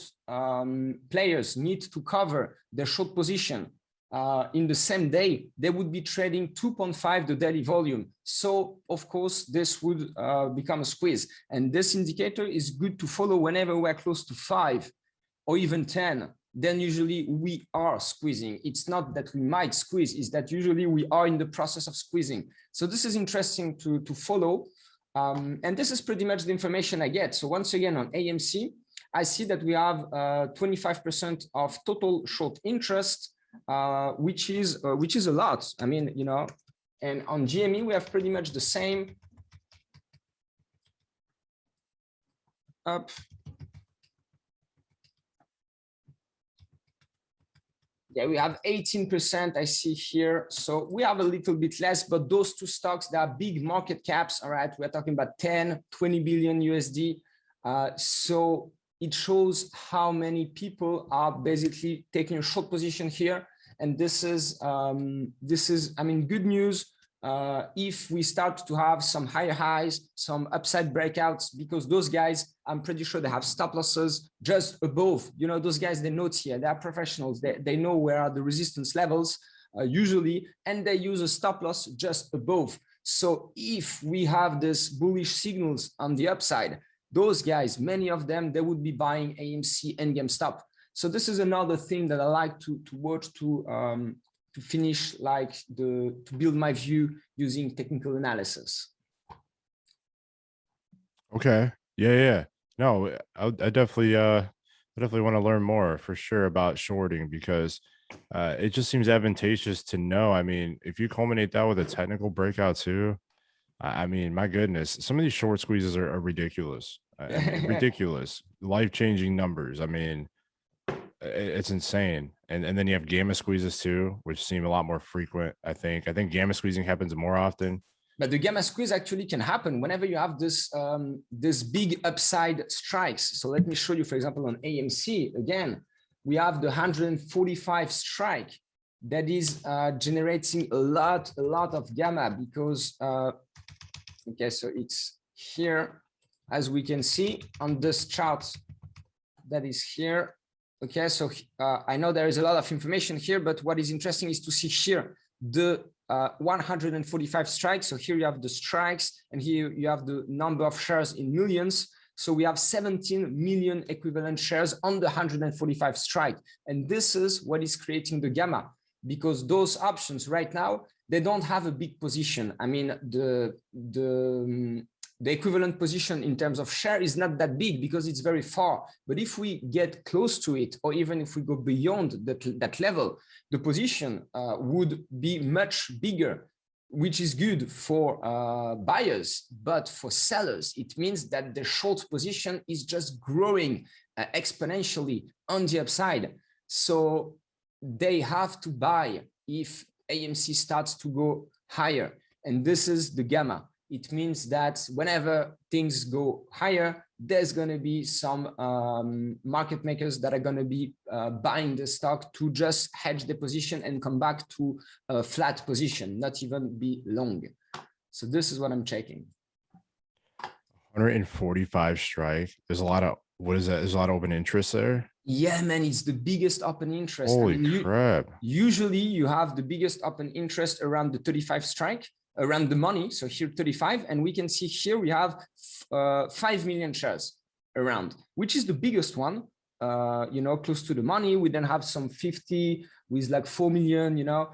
S1: players need to cover their short position in the same day, they would be trading 2.5 the daily volume. So of course, this would become a squeeze. And this indicator is good to follow whenever we're close to 5 or even 10. Then usually we are squeezing. It's not that we might squeeze, it's that usually we are in the process of squeezing. So this is interesting to follow. And this is pretty much the information I get. So once again, on AMC, I see that we have 25% of total short interest, which is a lot. I mean, you know, and on GME, we have pretty much the same. Up. Yeah, we have 18%, I see here. So we have a little bit less, but those two stocks, they are big market caps. All right, we're talking about 10, 20 billion USD. So it shows how many people are basically taking a short position here. And this is, I mean, good news. If we start to have some higher highs, some upside breakouts, because those guys, I'm pretty sure they have stop losses just above, you know, those guys, they know it here, they are professionals, they know where are the resistance levels usually, and they use a stop loss just above. So if we have this bullish signals on the upside, those guys, many of them, they would be buying AMC and GameStop. So this is another thing that I like to watch to finish, like to build my view using technical analysis.
S2: Okay. Yeah. No, I definitely want to learn more for sure about shorting, because it just seems advantageous to know. I mean, if you culminate that with a technical breakout too, I mean, my goodness, some of these short squeezes are ridiculous. I mean, ridiculous, life-changing numbers. I mean, it's insane. And then you have gamma squeezes too, which seem a lot more frequent. I think gamma squeezing happens more often.
S1: But the gamma squeeze actually can happen whenever you have this this big upside strikes. So let me show you, for example, on AMC again, we have the 145 strike that is generating a lot of gamma, because okay, so it's here, as we can see on this chart that is here, Okay, so I know there is a lot of information here, but what is interesting is to see here the 145 strikes. So here you have the strikes, and here you have the number of shares in millions. So we have 17 million equivalent shares on the 145 strike. And this is what is creating the gamma, because those options right now, they don't have a big position. I mean, the equivalent position in terms of share is not that big because it's very far. But if we get close to it, or even if we go beyond that level, the position would be much bigger, which is good for buyers. But for sellers, it means that the short position is just growing exponentially on the upside. So they have to buy if AMC starts to go higher. And this is the gamma. It means that whenever things go higher, there's going to be some market makers that are going to be buying the stock to just hedge the position and come back to a flat position, not even be long. So this is what I'm checking.
S2: 145 strike. There's a lot of, what is that? There's a lot of open interest there.
S1: Yeah, man, it's the biggest open interest.
S2: Holy crap.
S1: Usually you have the biggest open interest around the 35 strike, around the money. So here 35, and we can see here we have 5 million shares around, which is the biggest one, you know, close to the money. We then have some 50 with like 4 million, you know,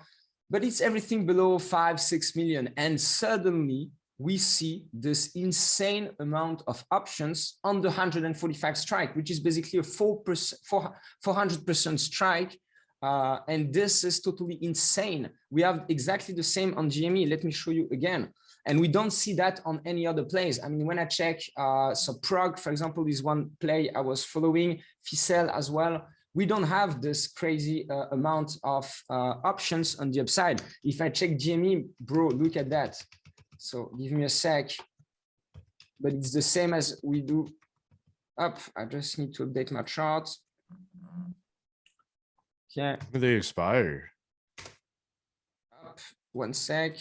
S1: but it's everything below 5-6 million. And suddenly we see this insane amount of options on the 145 strike, which is basically a 400% strike. And this is totally insane. We have exactly the same on GME. Let me show you again. And we don't see that on any other plays. I mean, when I check, so Prague, for example, is one play I was following, FICEL as well. We don't have this crazy amount of options on the upside. If I check GME, bro, look at that. So give me a sec, but it's the same as we do up. I just need to update my chart. Yeah.
S2: When they expire.
S1: Up, one sec.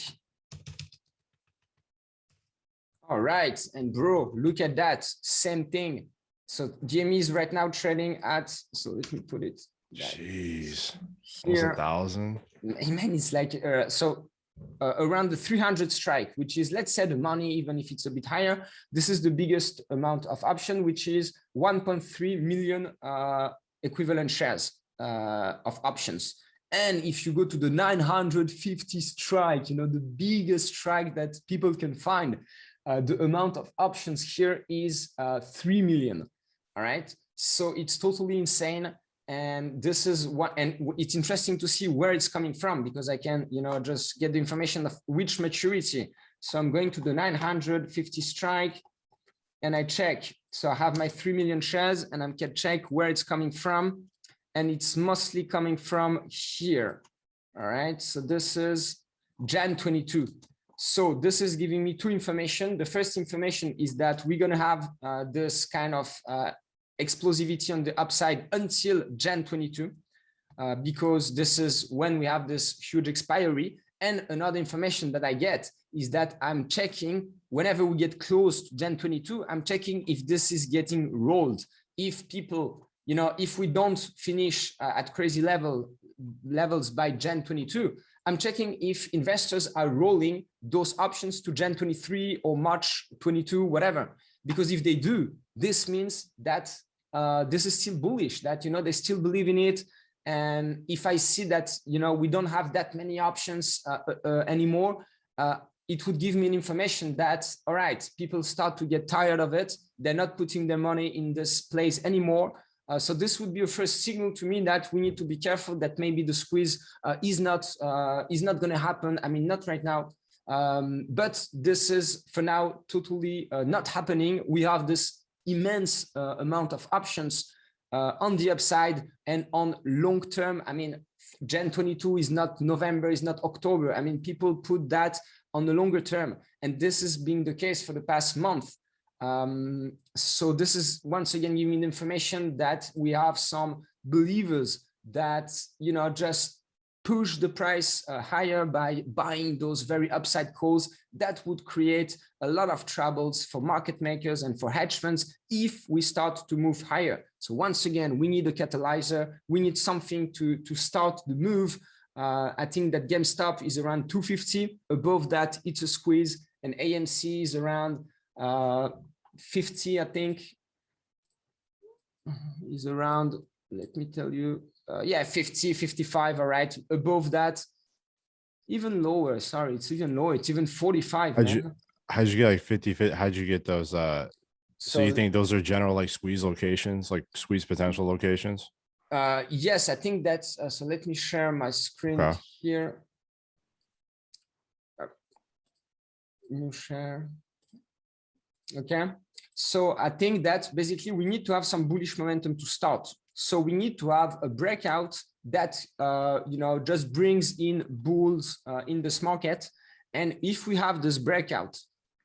S1: All right, and bro, look at that, same thing. So GME is right now trading at, so let me put it.
S2: Jeez,
S1: here.
S2: 1,000.
S1: Man, it's like, around the 300 strike, which is, let's say, the money, even if it's a bit higher. This is the biggest amount of option, which is 1.3 million equivalent shares of options. And if you go to the 950 strike, you know, the biggest strike that people can find, the amount of options here is 3 million. All right, so it's totally insane. And this is what, and it's interesting to see where it's coming from, because I can, you know, just get the information of which maturity. So I'm going to the 950 strike and I check. So I have my 3 million shares and I can check where it's coming from. And it's mostly coming from here. All right, so this is Jan 22. So this is giving me two information. The first information is that we're going to have this kind of explosivity on the upside until Jan 22, because this is when we have this huge expiry. And another information that I get is that I'm checking whenever we get close to Jan 22, I'm checking if this is getting rolled. If people, you know, if we don't finish at crazy levels by Jan 22, I'm checking if investors are rolling those options to Jan 23 or March 22, whatever. Because if they do, this means that this is still bullish, that, you know, they still believe in it. And if I see that, you know, we don't have that many options anymore, it would give me an information that, all right, people start to get tired of it. They're not putting their money in this place anymore. So this would be a first signal to me that we need to be careful, that maybe the squeeze is not going to happen. I mean, not right now. But this is for now totally not happening. We have this immense amount of options on the upside and on long term. I mean, Jan 22 is not November, is not October. I mean, people put that on the longer term, and this is being the case for the past month. So this is once again giving me the information that we have some believers that, you know, just push the price higher by buying those very upside calls, that would create a lot of troubles for market makers and for hedge funds if we start to move higher. So once again, we need a catalyzer. We need something to start the move. I think that GameStop is around 250. Above that, it's a squeeze. And AMC is around 50, I think. Is around, let me tell you, yeah, 50, 55, all right. Above that, even lower, sorry, it's even lower, it's even 45,
S2: how'd you get like 50, how'd you get those, so you think those are general like squeeze locations, like squeeze potential locations?
S1: Yes, I think that's, so let me share my screen here. New share. Okay, so I think that basically we need to have some bullish momentum to start. So we need to have a breakout that just brings in bulls in this market. And if we have this breakout,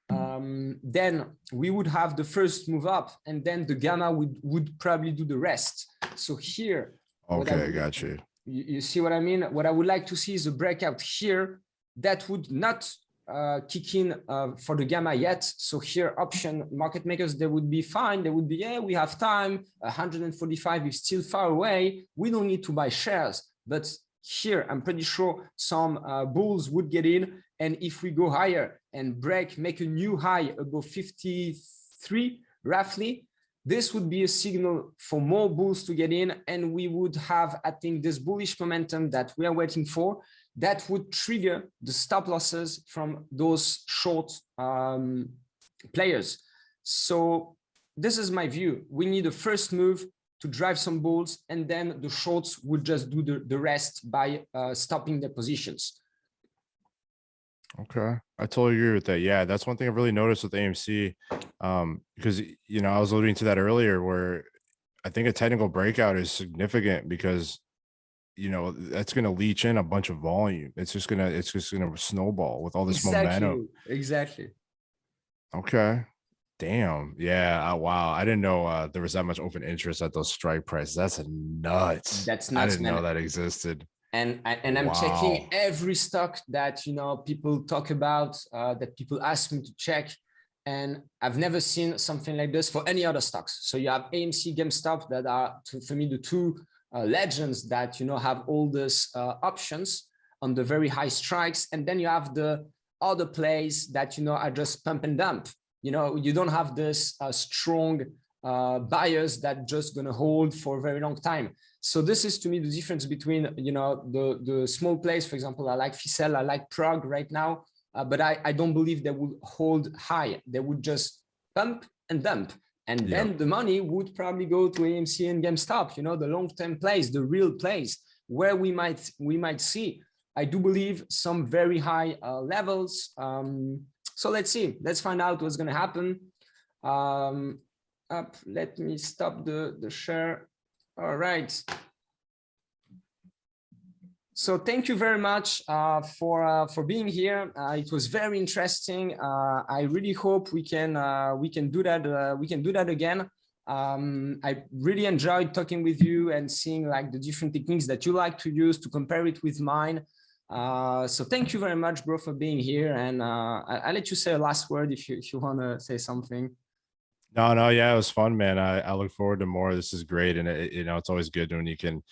S1: then we would have the first move up, and then the gamma would probably do the rest. So here,
S2: okay, got you.
S1: You see what I mean? What I would like to see is a breakout here that would not kick in for the gamma yet. So here, option market makers, they would be fine. They would be, yeah, we have time. 145 is still far away. We don't need to buy shares. But here, I'm pretty sure some bulls would get in. And if we go higher and make a new high above 53, roughly, this would be a signal for more bulls to get in. And we would have, I think, this bullish momentum that we are waiting for, that would trigger the stop losses from those short players. So this is my view. We need a first move to drive some bulls, and then the shorts would just do the rest by stopping their positions.
S2: Okay, I totally agree with that. Yeah, that's one thing I've really noticed with AMC, because I was alluding to that earlier, where I think a technical breakout is significant because that's going to leach in a bunch of volume. It's just gonna snowball with all this momentum.
S1: Exactly.
S2: Okay. Damn. Yeah. Wow. I didn't know there was that much open interest at those strike prices. That's nuts.
S1: That's nuts.
S2: I didn't know that existed.
S1: And I'm checking every stock that people talk about, that people ask me to check, and I've never seen something like this for any other stocks. So you have AMC, GameStop, that are, for me, the two legends that have all these options on the very high strikes, and then you have the other plays that are just pump and dump. You don't have this strong buyers that just going to hold for a very long time. So this is, to me, the difference between the small plays. For example, I like Ficel, I like Prog right now, but I don't believe they would hold high. They would just pump and dump. And then the money would probably go to AMC and GameStop, the long-term plays, the real plays, where we might see, I do believe, some very high levels. So let's see. Let's find out what's going to happen. Let me stop the share. All right. So thank you very much for being here. It was very interesting. I really hope we can do that. We can do that again. I really enjoyed talking with you and seeing like the different techniques that you like to use to compare it with mine. So thank you very much, bro, for being here. And I'll let you say a last word if you want to say something.
S2: No, yeah, it was fun, man. I look forward to more. This is great, and it's always good when you can,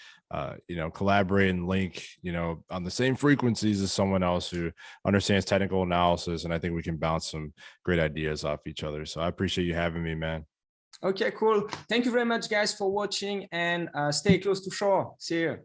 S2: collaborate and link, on the same frequencies as someone else who understands technical analysis, and I think we can bounce some great ideas off each other. So I appreciate you having me, man.
S1: Okay, cool. Thank you very much, guys, for watching, and stay close to shore. See you.